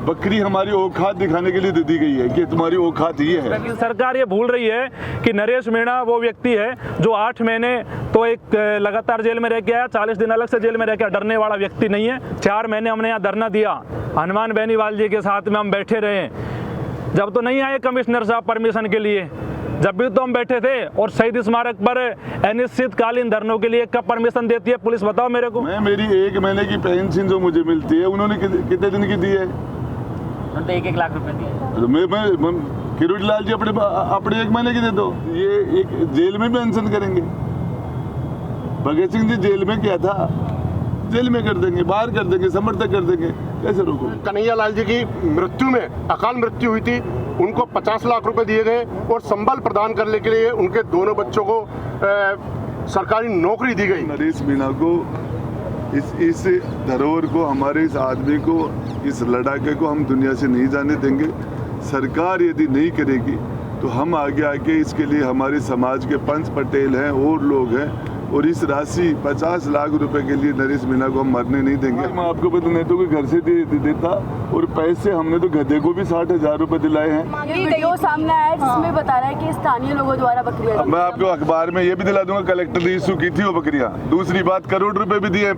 बकरी हमारी औकात दिखाने के लिए दे दी गई है कि तुम्हारी औकात ये है। लेकिन सरकार ये भूल रही है कि नरेश मीणा वो व्यक्ति है जो 8 महीने तो एक लगातार जेल में रह के आया, 40 दिन अलग से जेल में रह के, डरने वाला व्यक्ति नहीं है। 4 महीने हमने यहाँ धरना दिया, हनुमान बेनीवाल जी के साथ में हम बैठे रहे। जब तो नहीं आए कमिश्नर साहब परमिशन के लिए, जब भी तो हम बैठे थे। और शहीद स्मारक पर अनिश्चितकालीन धरनों के लिए कब परमिशन देती है पुलिस, बताओ मेरे को। मैं मेरी 1 महीने की पेंशन जो मुझे मिलती है उन्होंने कितने दिन की दी है? तो 1-1 लाख रुपए दिए। तो मैं किरोड़ी लाल जी अपने 1 महीने की दे दो। ये एक जेल में भी अनशन करेंगे। भगत सिंह जी जेल में क्या था, जेल में कर देंगे, बाहर कर देंगे, समर्थक कर देंगे, कैसे रोको? कन्हैया लाल जी की मृत्यु में अकाल मृत्यु हुई थी, उनको 50 लाख रुपए दिए गए और संबल प्रदान करने के लिए उनके दोनों बच्चों को सरकारी नौकरी दी गई। नरेश मीणा को इस धरोहर को, हमारे इस आदमी को, इस लड़ाके को हम दुनिया से नहीं जाने देंगे। सरकार यदि नहीं करेगी तो हम आगे इसके लिए हमारे समाज के पंच पटेल हैं और लोग हैं, और इस राशि 50 लाख रुपए के लिए नरेश मीणा को हम मरने नहीं देंगे। मैं आपको बता, नहीं तो कोई घर से देता, और पैसे हमने तो गधे को भी 60,000 रुपए दिलाए हैं। ये वीडियो सामने आया जिसमें बता रहा है कि स्थानीय लोगों द्वारा बकरियां, मैं आपको अखबार में ये भी दिला दूंगा, कलेक्टर ने इशू की थी वो बकरियां। दूसरी बात, करोड़ रुपए भी दिए हैं,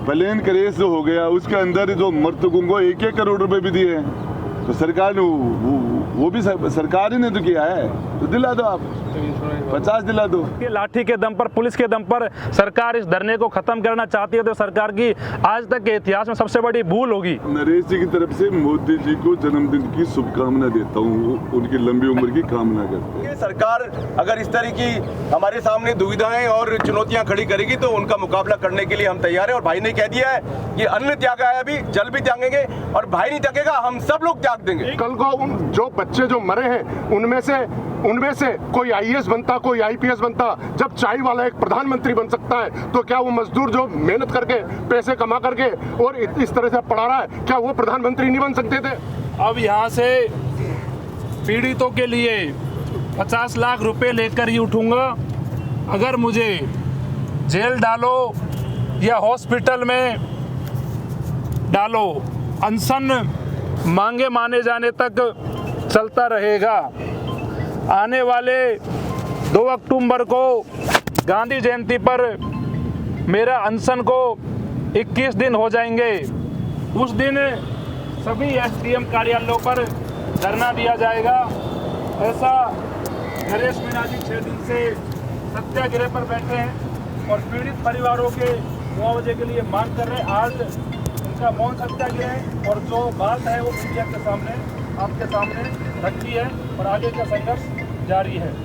प्लेन क्रेश जो हो गया उसके अंदर जो मृतकों को 1-1 करोड़ रुपए भी दिए हैं। तो सरकार ने वो भी सरकार ही ने तो किया है, तो दिला दो आप, 50 दिला दो। लाठी के दम पर, पुलिस के दम पर सरकार इस धरने को खत्म करना चाहती है तो सरकार की आज तक के इतिहास में सबसे बड़ी भूल होगी। नरेश जी की तरफ से मोदी जी को जन्मदिन की शुभकामना देता हूँ, उनकी लंबी उम्र की कामना करते हैं। सरकार अगर इस तरह की हमारे सामने दुविधाएं और चुनौतियां खड़ी करेगी तो उनका मुकाबला करने के लिए हम तैयार हैं। और भाई ने कह दिया है कि अन्न त्यागा है, अभी जल भी त्यागेंगे, और भाई नहीं त्यागेगा, हम सब लोग त्याग देंगे। कल को जो बच्चे जो मरे हैं उनमें से कोई आईएएस बनता, कोई आईपीएस बनता। जब चाय वाला एक प्रधानमंत्री बन सकता है तो क्या वो मजदूर जो मेहनत करके पैसे कमा करके और इस तरह से पढ़ा रहा है, क्या वो प्रधानमंत्री नहीं बन सकते थे? अब यहाँ से पीड़ितों के लिए 50 लाख रुपए लेकर ही उठूंगा। अगर मुझे जेल डालो या हॉस्पिटल में डालो, अनशन मांगे माने जाने तक चलता रहेगा। आने वाले 2 अक्टूबर को गांधी जयंती पर मेरा अनशन को 21 दिन हो जाएंगे। उस दिन सभी एसडीएम कार्यालयों पर धरना दिया जाएगा। ऐसा नरेश मीणा जी 6 दिन से सत्याग्रह पर बैठे हैं और पीड़ित परिवारों के मुआवजे के लिए मांग कर रहे हैं। आज उनका मौन सत्याग्रह है और जो बात है वो मीडिया के सामने, आपके सामने रखी है और आगे का संघर्ष जारी है।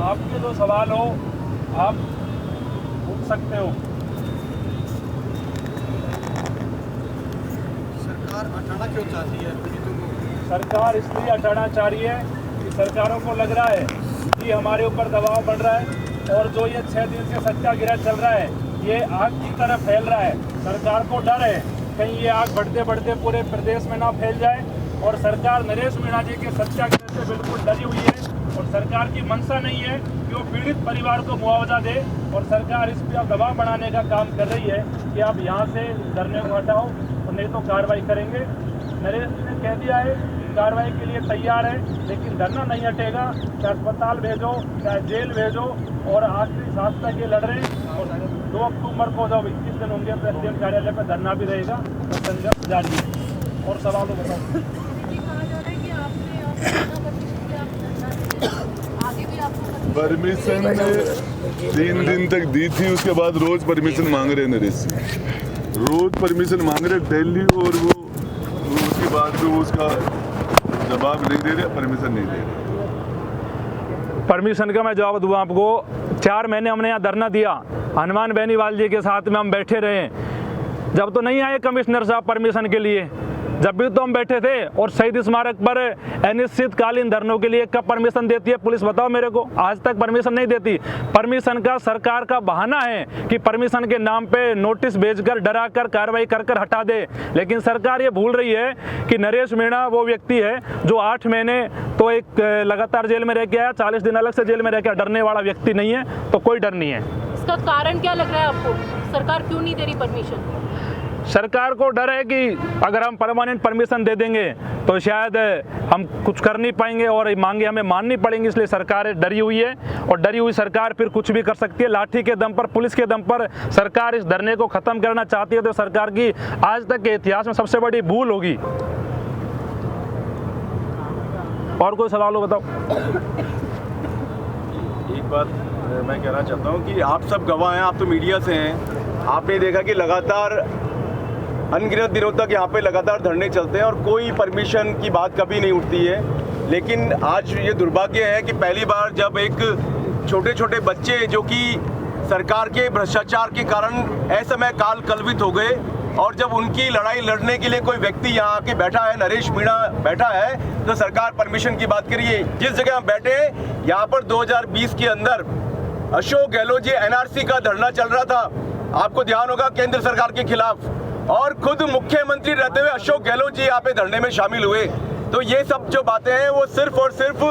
आपके जो सवाल हो आप पूछ सकते हो। सरकार हटाना क्यों चाहती है पीड़ितों को? सरकार इसलिए हटाना चाह रही है कि सरकारों को लग रहा है कि हमारे ऊपर दबाव बढ़ रहा है और जो ये 6 दिन से सत्याग्रह चल रहा है ये आग की तरह फैल रहा है। सरकार को डर है कहीं ये आग बढ़ते बढ़ते पूरे प्रदेश में ना फैल जाए, और सरकार नरेश मीणा जी के सत्याग्रह से बिल्कुल डरी हुई है और सरकार की मंशा नहीं है कि वो पीड़ित परिवार को मुआवजा दे, और सरकार इस पर दबाव बनाने का काम कर रही है कि आप यहाँ से धरने को हटाओ और नहीं तो कार्रवाई करेंगे। नरेश जी ने कह दिया है कार्रवाई के लिए तैयार है, लेकिन धरना नहीं हटेगा। चाहे अस्पताल भेजो, चाहे जेल भेजो, और आखिरी सांस तक ये लड़ रहे हैं। और 2 अक्टूबर को जब 21 दिन होंगे तो एसडीएम कार्यालय पर धरना भी रहेगा और संघर्ष जारी है। और सवाल तो बताओ। परमिशन 3 दिन तक दी थी, उसके बाद रोज परमिशन मांग रहे नरेश जी, रोज परमिशन मांग रहे दिल्ली, और वो उसके बाद भी उसका जवाब नहीं दे रहे, परमिशन नहीं दे रहे। परमिशन का मैं जवाब दूँ आपको। 4 महीने हमने यहाँ धरना दिया, हनुमान बेनीवाल जी के साथ में हम बैठे रहे। जब तो नहीं आए कमिश्नर साहब परमिशन के लिए, जब भी तो हम बैठे थे और शहीद स्मारक पर अनिश्चितकालीन धरनों के लिए कब परमिशन देती है पुलिस, बताओ मेरे को। आज तक परमिशन नहीं देती। परमिशन का सरकार का बहाना है कि परमिशन के नाम पे नोटिस भेजकर डरा कर कार्रवाई कर हटा दे, लेकिन सरकार ये भूल रही है कि नरेश मीणा वो व्यक्ति है जो 8 महीने तो एक लगातार जेल में रह के आया, 40 दिन अलग से जेल में रह के, डरने वाला व्यक्ति नहीं है, तो कोई डर नहीं है। इसका कारण क्या लग रहा है आपको? सरकार क्यों नहीं दे रही परमिशन? सरकार को डर है कि अगर हम परमानेंट परमिशन दे देंगे तो शायद हम कुछ कर नहीं पाएंगे और मांगे हमें माननी पड़ेंगी, इसलिए सरकार डरी हुई है। और डरी हुई सरकार फिर कुछ भी कर सकती है। लाठी के दम पर, पुलिस के दम पर सरकार इस धरने को खत्म करना चाहती है तो सरकार की आज तक के इतिहास में सबसे बड़ी भूल होगी। और कोई सवाल हो बताओ। एक बात मैं कहना चाहता हूँ कि आप सब गवाह हैं, आप तो मीडिया से हैं। आपने देखा कि लगातार अनगिनत दिनों तक यहाँ पे लगातार धरने चलते हैं और कोई परमिशन की बात कभी नहीं उठती है। लेकिन आज ये दुर्भाग्य है कि पहली बार जब एक छोटे छोटे बच्चे जो कि सरकार के भ्रष्टाचार के कारण असमय काल कलवित हो गए और जब उनकी लड़ाई लड़ने के लिए कोई व्यक्ति यहाँ आके बैठा है, नरेश मीणा बैठा है, तो सरकार परमिशन की बात करिए। जिस जगह हम बैठे हैं यहाँ पर 2020 के अंदर अशोक गहलोत जी एनआरसी का धरना चल रहा था, आपको ध्यान होगा, केंद्र सरकार के खिलाफ, और खुद मुख्यमंत्री रहते हुए अशोक गहलोत जी यहाँ पे धरने में शामिल हुए। तो ये सब जो बातें हैं वो सिर्फ और सिर्फ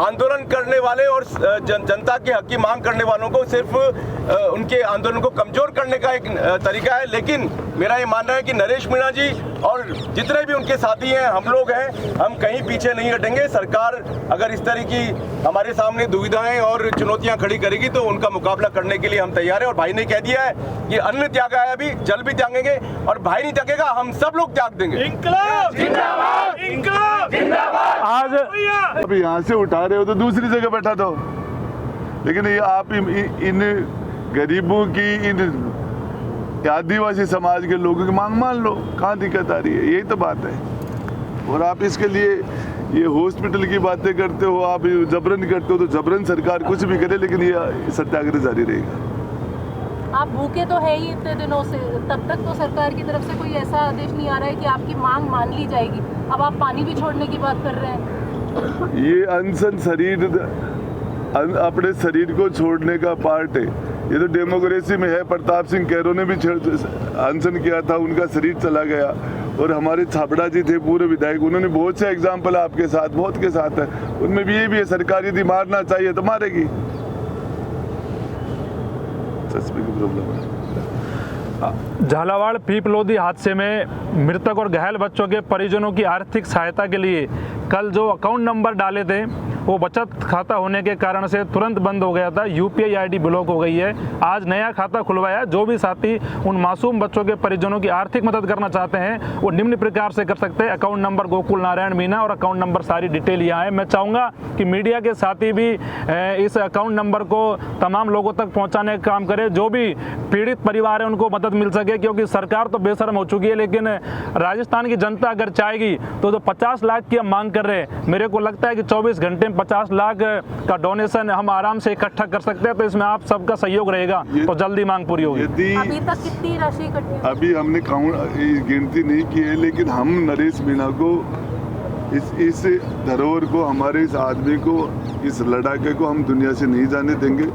आंदोलन करने वाले और जनता के हक की मांग करने वालों को सिर्फ उनके आंदोलन को कमजोर करने का एक तरीका है। लेकिन मेरा ये मानना है कि नरेश मीणा जी और जितने भी उनके साथी हैं, हम लोग हैं, हम कहीं पीछे नहीं हटेंगे। सरकार अगर इस तरह की हमारे सामने दुविधाएं और चुनौतियां खड़ी करेगी तो उनका मुकाबला करने के लिए हम तैयार हैं। और भाई ने कह दिया है कि अन्न त्यागा है, अभी जल भी त्यागेंगे, और भाई नहीं त्यागेगा, हम सब लोग त्याग देंगे। इंकलाब जिंदाबाद, इंकलाब जिंदाबाद। आज अब यहाँ से उठा रहे हो तो दूसरी जगह बैठा दो, लेकिन ये आप इन गरीबों की, इन आदिवासी समाज के लोगों की मांग मान लो, कहाँ दिक्कत आ रही है, यही तो बात है। और आप इसके लिए ये हॉस्पिटल की बातें करते हो, आप जबरन करते हो, तो जबरन सरकार कुछ भी करे, लेकिन ये सत्याग्रह जारी रहेगा। आप भूखे तो है ही इतने दिनों से, तब तक तो सरकार की तरफ से कोई ऐसा आदेश नहीं आ रहा है कि आपकी मांग मान ली जाएगी। अब आप पानी भी छोड़ने की बात कर रहे हैं। ये अनशन शरीर, अपने शरीर को छोड़ने का पार्ट है। ये तो डेमोक्रेसी में है। प्रताप सिंह कैरो ने भी अनशन किया था, उनका शरीर चला गया। और हमारे छाबड़ा जी थे पूर्व विधायक, उन्होंने बहुत से एग्जाम्पल आपके साथ, बहुत के साथ है, उनमें भी ये भी है, सरकार यदि मारना चाहिए तो मारेगी। सच में प्रॉब्लम है। झालावाड़ पीपलोदी हादसे में मृतक और घायल बच्चों के परिजनों की आर्थिक सहायता के लिए कल जो अकाउंट नंबर डाले थे वो बचत खाता होने के कारण से तुरंत बंद हो गया था। यूपीआई आईडी ब्लॉक हो गई है। आज नया खाता खुलवाया। जो भी साथी उन मासूम बच्चों के परिजनों की आर्थिक मदद करना चाहते हैं वो निम्न प्रकार से कर सकते हैं। अकाउंट नंबर गोकुल नारायण मीणा और अकाउंट नंबर सारी डिटेल यहाँ है। मैं चाहूँगा कि मीडिया के साथी भी इस अकाउंट नंबर को तमाम लोगों तक पहुँचाने का काम करें, जो भी पीड़ित परिवार है उनको मदद मिल सके, क्योंकि सरकार तो बेशर्म हो चुकी है, लेकिन राजस्थान की जनता अगर चाहेगी तो जो 50 लाख की हम मांग कर रहे हैं, मेरे को लगता है कि 24 घंटे में 50 लाख का डोनेशन हम आराम से इकट्ठा कर सकते हैं। तो इसमें आप सबका सहयोग रहेगा तो जल्दी मांग पूरी होगी। अभी तक कितनी राशि इकट्ठी? अभी हमने गिनती नहीं की है, लेकिन हम नरेश मीणा को, इस धरोहर को, हमारे इस आदमी को, इस लड़ाके को हम दुनिया से नहीं जाने देंगे।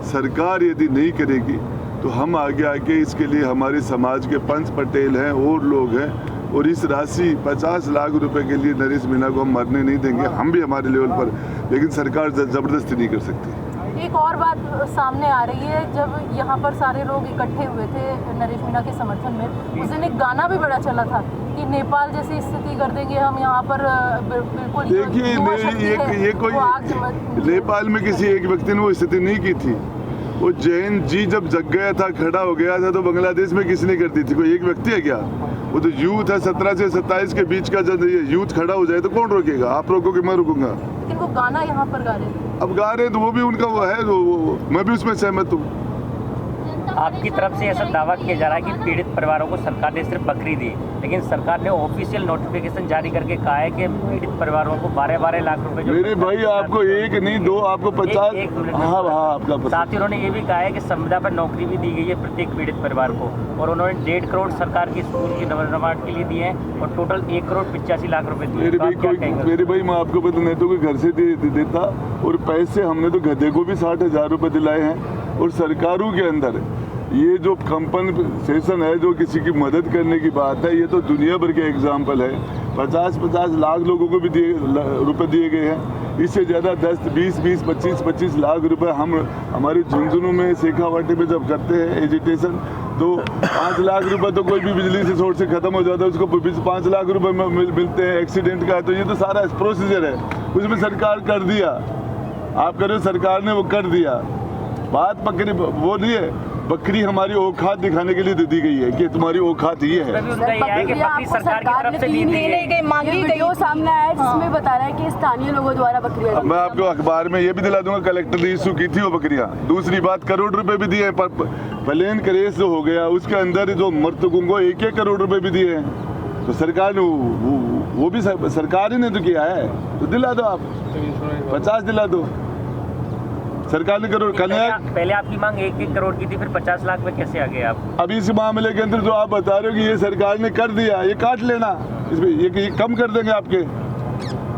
सरकार यदि नहीं करेगी तो हम आगे आके इसके लिए हमारे समाज के पंच पटेल हैं और लोग हैं, और इस राशि 50 लाख रुपए के लिए नरेश मीणा को हम मरने नहीं देंगे, हम भी हमारे लेवल पर, लेकिन सरकार जबरदस्ती नहीं कर सकती। एक और बात सामने आ रही है, जब यहाँ पर सारे लोग इकट्ठे हुए थे नरेश मीणा के समर्थन में, उस दिन एक गाना भी बड़ा चला था कि नेपाल जैसी स्थिति कर देंगे हम यहाँ पर। बिल्कुल देखिए, ये कोई नेपाल में किसी एक व्यक्ति ने वो स्थिति नहीं की थी। वो जैन जी जब जग गया था, खड़ा हो गया था, तो बांग्लादेश में किसने कर दी थी? कोई एक व्यक्ति है क्या? वो तो यूथ है, 17 से 27 के बीच का। जब ये यूथ खड़ा हो जाए तो कौन रोकेगा? आप रोकोगे, मैं रुकूंगा। लेकिन वो गाना यहाँ पर गा रहे थे। अब गा रहे तो वो भी उनका वो है, मैं भी उसमें सहमत हूँ। आपकी तरफ से ऐसा दावा किया जा रहा है कि पीड़ित परिवारों को सरकार ने सिर्फ बकरी दी, लेकिन सरकार ने ऑफिशियल नोटिफिकेशन जारी करके कहा है कि पीड़ित परिवारों को 12-12 लाख रुपए जो मेरे भाई आपको एक नहीं दो, आपको 50। एक मिनट। हाँ आपका पता। साथ ही उन्होंने ये भी कहा है कि संविदा पर नौकरी भी दी गई है प्रत्येक पीड़ित परिवार को, और उन्होंने 1.5 करोड़ सरकार की स्कूल की नवनिर्माण के लिए दिए हैं और टोटल 1 करोड़ 85 लाख रुपए दिए। मेरे भाई मैं आपको बता, नहीं तो कोई घर से देता, और पैसे हमने तो गधे को भी 60,000 रुपए दिलाए हैं। और सरकारों के अंदर ये जो कंपनसेशन है, जो किसी की मदद करने की बात है, ये तो दुनिया भर के एग्जाम्पल है। 50-50 लाख लोगों को भी रुपए दिए गए हैं। इससे ज़्यादा 10-20, 25 लाख रुपए हम हमारे झुंझुनू में, शेखावाटी में जब करते हैं एजिटेशन, तो 5 लाख रुपए तो कोई भी बिजली से सोर्स से खत्म हो जाता है, उसको 5 लाख रुपए मिलते हैं एक्सीडेंट का। तो ये तो सारा प्रोसीजर है, उसमें सरकार कर दिया। आप कह रहे हो सरकार ने वो कर दिया, बात बकरी वो नहीं है। बकरी हमारी औकात दिखाने के लिए दे दी गई है कि तुम्हारी औकात ये है। उनका ये है कि बकरी सरकार की तरफ से दी गई है। वीडियो सामने आया जिसमें बता रहा है कि स्थानीय लोगों द्वारा बकरियां। मैं आपको अखबार में ये भी दिला दूंगा, कलेक्टर ने इशू की थी वो बकरियां। दूसरी बात, करोड़ रुपए भी दिए, प्लेन क्रेश जो हो गया उसके अंदर जो मृतकों को 1-1 करोड़ रुपए भी दिए हैं। तो सरकार ने वो भी सरकार ही ने तो किया है, तो दिला दो आप, 50 दिला दो। सरकार ने करोड़ पहले आपकी मांग 1-1 करोड़ की थी, फिर 50 लाख में कैसे आ गए आप? अभी इस मामले के अंदर जो आप बता रहे हो कि ये सरकार ने कर दिया, ये काट लेना, इसमें ये कम कर देंगे आपके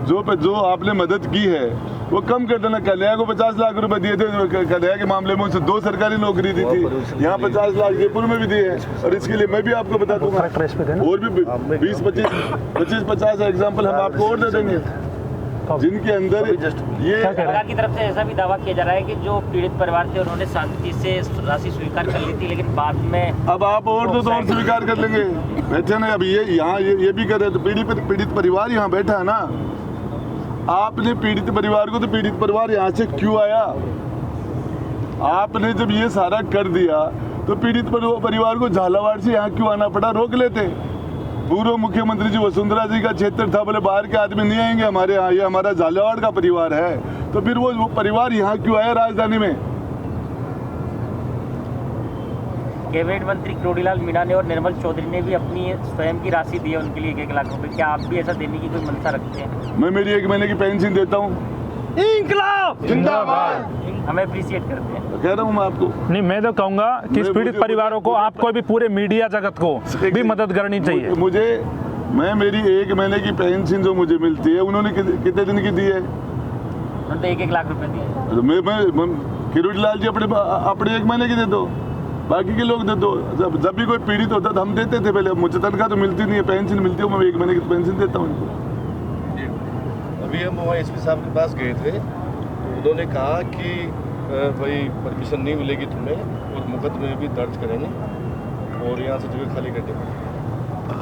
जो आपने मदद की है वो कम कर देना। कन्हैया को 50 लाख रुपए दिए थे, कन्हैया के मामले में उसे 2 सरकारी नौकरी दी थी, यहाँ 50 लाख जयपुर में भी दिए हैं। और इसके लिए मैं भी आपको बता दूंगा, और भी 20-25-50 एग्जाम्पल हम आपको और दे देंगे, जिनके अंदर ये सरकार की तरफ से ऐसा भी दावा किया जा रहा है कि जो पीड़ित परिवार थे उन्होंने शांति से राशि स्वीकार कर ली थी, लेकिन बाद में अब आप और तो और स्वीकार कर लेंगे। बैठे ना अब ये यहाँ ये भी कर रहे, तो पीड़ित परिवार यहाँ बैठा है ना। आपने पीड़ित परिवार को, तो पीड़ित परिवार यहाँ से क्यों आया? आपने जब ये सारा कर दिया तो पीड़ित परिवार को झालावाड़ से यहाँ क्यों आना पड़ा? रोक लेते। पूर्व मुख्यमंत्री जी वसुंधरा जी का क्षेत्र था, बोले बाहर के आदमी नहीं आएंगे हमारे यहाँ, ये हमारा झालावाड़ का परिवार है। तो फिर वो परिवार यहाँ क्यों आया राजधानी में? कैबिनेट मंत्री किरोड़ीलाल मीणा ने और निर्मल चौधरी ने भी अपनी स्वयं की राशि दी है उनके लिए 1-1 लाख रुपए। क्या आप भी ऐसा देने की कोई मंशा रखते हैं? मैं मेरी 1 महीने की पेंशन देता हूँ। इंकलाब जिंदाबाद। हमें अप्रिशिएट करते हैं। कह रहा हूँ मैं आपको। नहीं, मैं तो कहूँगा कि इस पीड़ित परिवारों को, आपको भी पूरे मीडिया जगत को भी मदद करनी चाहिए। मैं मेरी 1 महीने की पेंशन जो मुझे मिलती है, उन्होंने कितने दिन की दी है? उन्होंने 1-1 लाख रुपए दिए। तो मैं किरोड़ीलाल जी अपने 1 महीने की दे दो, बाकी के लोग दे दो। जब भी कोई पीड़ित होता तो हम देते थे पहले। मुझे तनख्वाह तो मिलती नहीं है, पेंशन मिलती है, मैं 1 महीने की पेंशन देता हूँ इनको। अभी हम वहाँ एसपी साहब के पास गए थे, तो उन्होंने कहा कि भाई परमिशन नहीं मिलेगी तुम्हें और मुकदमे भी दर्ज करेंगे और यहाँ से जगह खाली कर देंगे।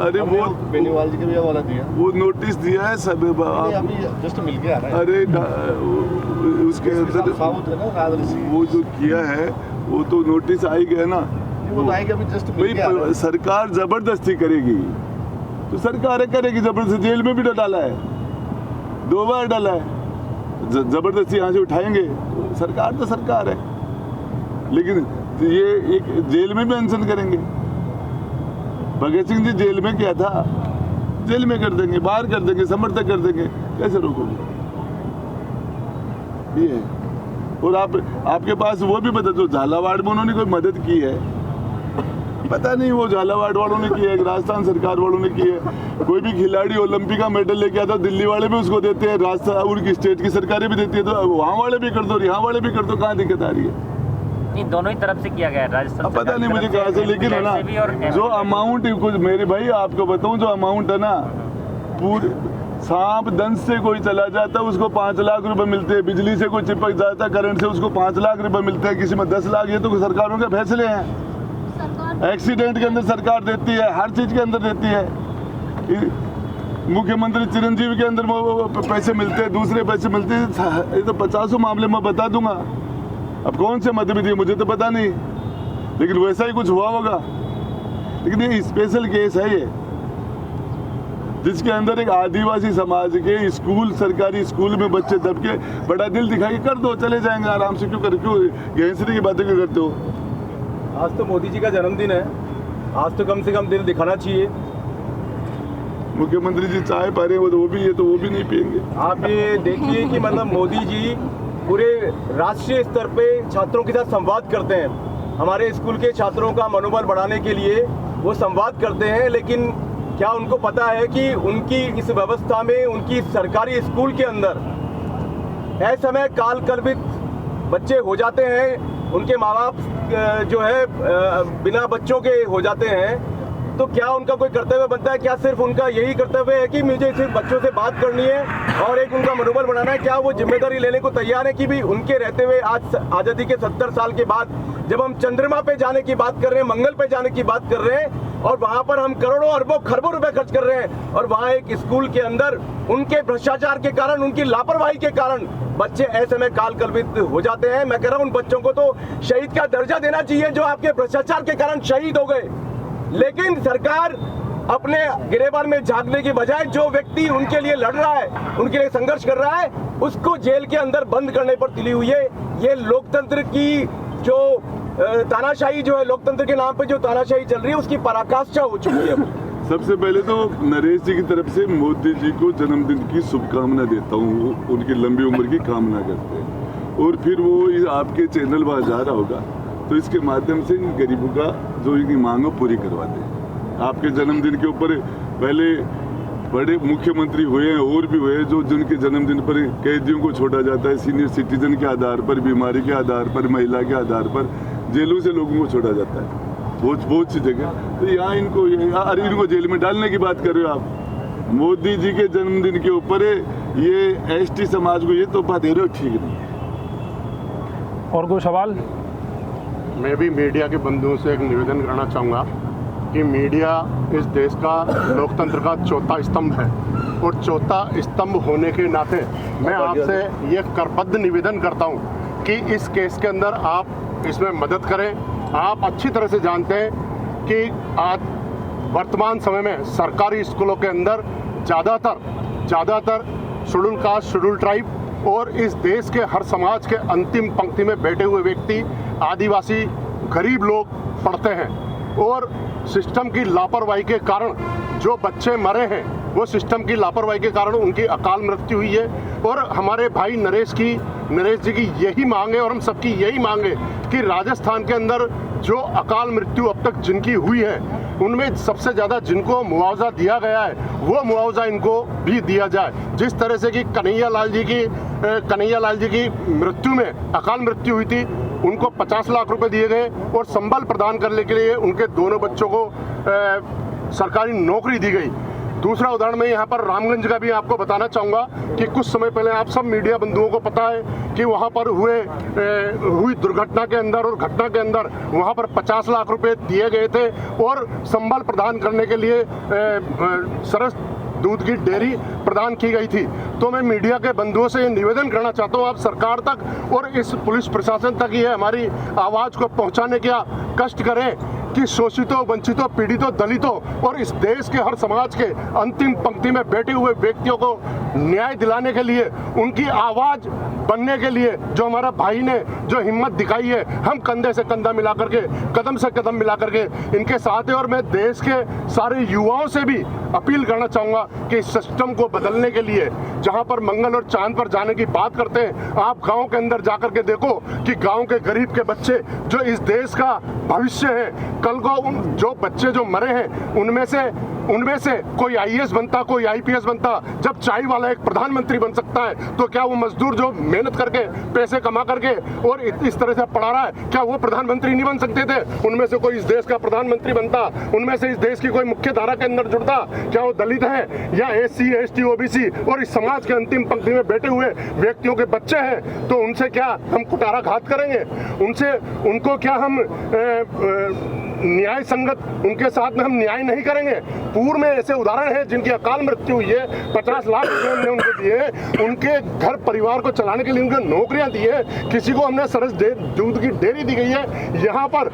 अरे वो बेनीवाल जी के भी हवाला दिया, वो नोटिस दिया है सब। अभी जस्ट मिल के आ रहा है। अरे उसके अंदर साउथ है ना, वो जो किया है वो तो नोटिस आई गया ना। वो आएगा अभी जस्ट मिल के आ रहा है। सरकार जबरदस्ती करेगी तो सरकार करेगी, जबरदस्ती। जेल में भी डाला है, 2 बार डाला है। जबरदस्ती यहाँ से उठाएंगे तो सरकार तो सरकार है, लेकिन ये एक जेल में भी अनशन करेंगे। भगत सिंह जी जेल में क्या था, जेल में कर देंगे, बाहर कर देंगे, समर्थक कर देंगे। कैसे रोकोगे? ये है। और आपके पास वो भी बता दो, झालावाड़ में उन्होंने कोई मदद की है? पता नहीं, वो झालावाड़ वालों ने की है, राजस्थान सरकार वालों ने की है। कोई भी खिलाड़ी ओलंपिक का मेडल लेके आता, दिल्ली वाले भी उसको देते हैं, राजस्थान उनकी स्टेट की सरकारें भी देती है, तो वहाँ वाले भी कर दो, यहाँ वाले भी कर दो। कहाँ दिक्कत आ रही है? नहीं, दोनों ही तरफ से किया गया है राजस्थान। पता नहीं मुझे कहाँ से, लेकिन है ना जो अमाउंट, कुछ मेरे भाई आपको बताऊँ, जो अमाउंट है ना, पूरे सांप दंश से कोई चला जाता है उसको 5 लाख रुपए मिलते हैं, बिजली से कोई चिपक जाता है करंट से उसको 5 लाख रुपए मिलते हैं, किसी में 10 लाख। ये तो सरकारों के फैसले हैं। एक्सीडेंट के अंदर सरकार देती है, हर चीज के अंदर देती है। मुख्यमंत्री चिरंजीवी के अंदर पैसे मिलते हैं, दूसरे पैसे मिलते हैं। ये तो 50 मामले मैं बता दूंगा। अब कौन से मध्य में दिए मुझे तो पता नहीं, लेकिन वैसा ही कुछ हुआ होगा। लेकिन ये स्पेशल केस है ये, जिसके अंदर एक आदिवासी समाज के स्कूल, सरकारी स्कूल में बच्चे दबके बड़ा दिल दिखाई कर दो, चले जाएंगे आराम से। क्यों गैंगस्टरी की बातें क्यों करते हो? आज तो मोदी जी का जन्मदिन है, आज तो कम से कम दिल दिखाना चाहिए। मुख्यमंत्री जी चाय पा रहे हैं, वो भी है तो वो भी नहीं पियेंगे। आप ये देखिए कि मतलब मोदी जी पूरे राष्ट्रीय स्तर पे छात्रों के साथ संवाद करते हैं। हमारे स्कूल के छात्रों का मनोबल बढ़ाने के लिए वो संवाद करते हैं, लेकिन क्या उनको पता है कि उनकी इस व्यवस्था में, उनकी सरकारी स्कूल के अंदर असमय काल कल्पित बच्चे हो जाते हैं, उनके माँ बाप जो है बिना बच्चों के हो जाते हैं, तो क्या उनका कोई कर्तव्य बनता है? क्या सिर्फ उनका यही कर्तव्य है कि मुझे सिर्फ बच्चों से बात करनी है और एक उनका मनोबल बनाना है? क्या वो जिम्मेदारी लेने को तैयार है कि भी उनके रहते हुए आज आज़ादी के 70 साल के बाद जब हम चंद्रमा पे जाने की बात कर रहे हैं, मंगल पे जाने की बात कर रहे हैं और वहां पर हम करोड़ों अरबों खरबों रुपए खर्च कर रहे हैं और वहां एक स्कूल के अंदर उनके भ्रष्टाचार के कारण, उनकी लापरवाही के कारण बच्चे ऐसे में काल कल्पित हो जाते हैं। मैं कह रहा हूं उन बच्चों को तो शहीद का दर्जा देना चाहिए जो आपके भ्रष्टाचार के कारण शहीद हो गए। लेकिन सरकार अपने गिरेबान में झांकने की बजाय जो व्यक्ति उनके लिए लड़ रहा है, उनके लिए संघर्ष कर रहा है, उसको जेल के अंदर बंद करने पर तुली हुई है। ये लोकतंत्र की जो तानाशाही जो है, लोकतंत्र के नाम पे जो तानाशाही चल रही है, उसकी पराकाष्ठा हो चुकी है। सबसे पहले तो नरेश जी की तरफ से मोदी जी को जन्मदिन की शुभकामना देता हूँ, उनकी लंबी उम्र की कामना करते हैं। और फिर वो आपके चैनल वहाँ जा रहा होगा तो इसके माध्यम से इन गरीबों का जो इनकी मांग है पूरी करवाते हैं। आपके जन्मदिन के ऊपर पहले बड़े मुख्यमंत्री हुए हैं और भी हुए जो जिनके जन्मदिन पर कैदियों को छोड़ा जाता है, सीनियर सिटीजन के आधार पर, बीमारी के आधार पर, महिला के आधार पर जेलों से लोगों को छोड़ा जाता है बहुत सी जगह। तो यहाँ इनको जेल में डालने की बात कर रहे हो आप। मोदी जी के जन्मदिन के ऊपर ये एसटी समाज को ये तोहफा दे रहे हो, ठीक नहीं है। और कोई सवाल? मैं भी मीडिया के बंधुओं से एक निवेदन करना चाहूँगा कि मीडिया इस देश का लोकतंत्र का चौथा स्तंभ है और चौथा स्तंभ होने के नाते मैं आपसे ये करबद्ध निवेदन करता हूँ कि इस केस के अंदर आप इसमें मदद करें। आप अच्छी तरह से जानते हैं कि आज वर्तमान समय में सरकारी स्कूलों के अंदर ज़्यादातर शेड्यूल कास्ट, शेड्यूल ट्राइब और इस देश के हर समाज के अंतिम पंक्ति में बैठे हुए व्यक्ति, आदिवासी, गरीब लोग पढ़ते हैं और सिस्टम की लापरवाही के कारण जो बच्चे मरे हैं वो सिस्टम की लापरवाही के कारण उनकी अकाल मृत्यु हुई है। और हमारे भाई नरेश जी की यही मांग है और हम सबकी यही मांग है कि राजस्थान के अंदर जो अकाल मृत्यु अब तक जिनकी हुई है उनमें सबसे ज़्यादा जिनको मुआवजा दिया गया है वो मुआवजा इनको भी दिया जाए। जिस तरह से कि कन्हैया लाल जी की मृत्यु में अकाल मृत्यु हुई थी, उनको 50 लाख रुपए दिए गए और संबल प्रदान करने के लिए उनके दोनों बच्चों को सरकारी नौकरी दी गई। दूसरा उदाहरण मैं यहाँ पर रामगंज का भी आपको बताना चाहूँगा कि कुछ समय पहले आप सब मीडिया बंधुओं को पता है कि वहाँ पर हुई दुर्घटना के अंदर और घटना के अंदर वहाँ पर 50 लाख रुपए दिए गए थे और संबल प्रदान करने के लिए सरस दूध की डेयरी प्रदान की गई थी। तो मैं मीडिया के बंधुओं से निवेदन करना चाहता हूँ आप सरकार तक और इस पुलिस प्रशासन तक ये हमारी आवाज़ को पहुँचाने का कष्ट करें कि शोषितों, वंचितों, पीड़ितों, दलितों और इस देश के हर समाज के अंतिम पंक्ति में बैठे हुए व्यक्तियों को न्याय दिलाने के लिए, उनकी आवाज़ बनने के लिए जो हमारा भाई ने जो हिम्मत दिखाई है, हम कंधे से कंधा मिला करके, कदम से कदम मिला करके इनके साथ हैं। और मैं देश के सारे युवाओं से भी अपील करना चाहूँगा कि इस सिस्टम को बदलने के लिए जहाँ पर मंगल और चांद पर जाने की बात करते हैं, आप गाँव के अंदर जा करके देखो कि गाँव के गरीब के बच्चे जो इस देश का भविष्य है, कल को जो बच्चे जो मरे हैं उनमें से कोई आईएएस बनता, कोई आईपीएस बनता। जब चाय वाला एक प्रधानमंत्री बन सकता है तो क्या वो मजदूर जो मेहनत करके पैसे कमा करके और इस तरह से पढ़ा रहा है, क्या वो प्रधानमंत्री नहीं बन सकते थे? उनमें से कोई इस देश का प्रधानमंत्री बनता, उनमें से इस देश की कोई मुख्य धारा के अंदर जुड़ता, क्या वो दलित है या एससी, एसटी, ओबीसी और इस समाज के अंतिम पंक्ति में बैठे हुए व्यक्तियों के बच्चे हैं, तो उनसे क्या हम कुटाराघात करेंगे? उनको क्या हम न्याय संगत उनके साथ में हम न्याय नहीं करेंगे? पूर्व में ऐसे उदाहरण हैं जिनकी अकाल मृत्यु हुई है, 50 लाख रुपए हमने उनको दिए, उनके घर परिवार को चलाने के लिए उनको नौकरियां दी है, किसी को हमने सरस दूध की डेयरी दी गई है। यहाँ पर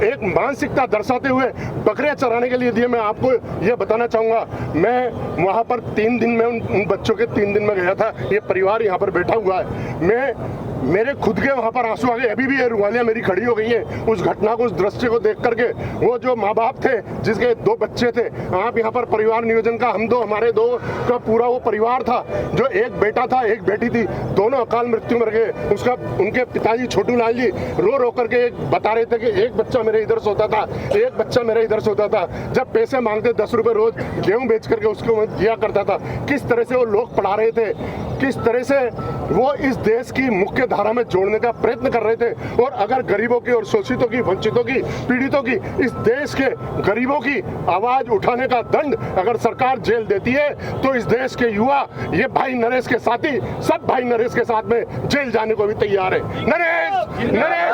एक मानसिकता दर्शाते हुए बकरियां चराने के लिए दिए। मैं आपको ये बताना चाहूँगा, मैं वहाँ पर 3 दिन में उन बच्चों के 3 दिन में गया था, ये परिवार यहाँ पर बैठा हुआ है। मैं मेरे खुद के वहाँ पर आंसू आ गए। अभी भी ये रुमालियाँ मेरी खड़ी हो गई हैं उस घटना को, उस दृश्य को देख करके। वो जो माँ बाप थे जिसके 2 बच्चे थे, आप यहाँ पर परिवार नियोजन का हमारे 2 का पूरा वो परिवार था, जो एक बेटा था एक बेटी थी, दोनों अकाल मृत्यु मर गए। उसका उनके पिताजी छोटू लाल जी रो रो करके बता रहे थे कि एक बच्चा मेरे इधर सोता था, एक बच्चा मेरे इधर सोता था। जब पैसे मांगते 10 रुपए रोज गेहूं बेच करके उसको दिया करता था। किस तरह से वो लोग पढ़ा रहे थे, किस तरह से वो इस देश की मुख्य धारा में जोड़ने का प्रयत्न कर रहे थे। और अगर गरीबों की और शोषितों की, वंचितों की, पीड़ितों की, इस देश के गरीबों की आवाज उठाने का दंड अगर सरकार जेल देती है तो इस देश के युवा, ये भाई नरेश के साथी, सब भाई नरेश के साथ में जेल जाने को भी तैयार है। नरेश, नरेश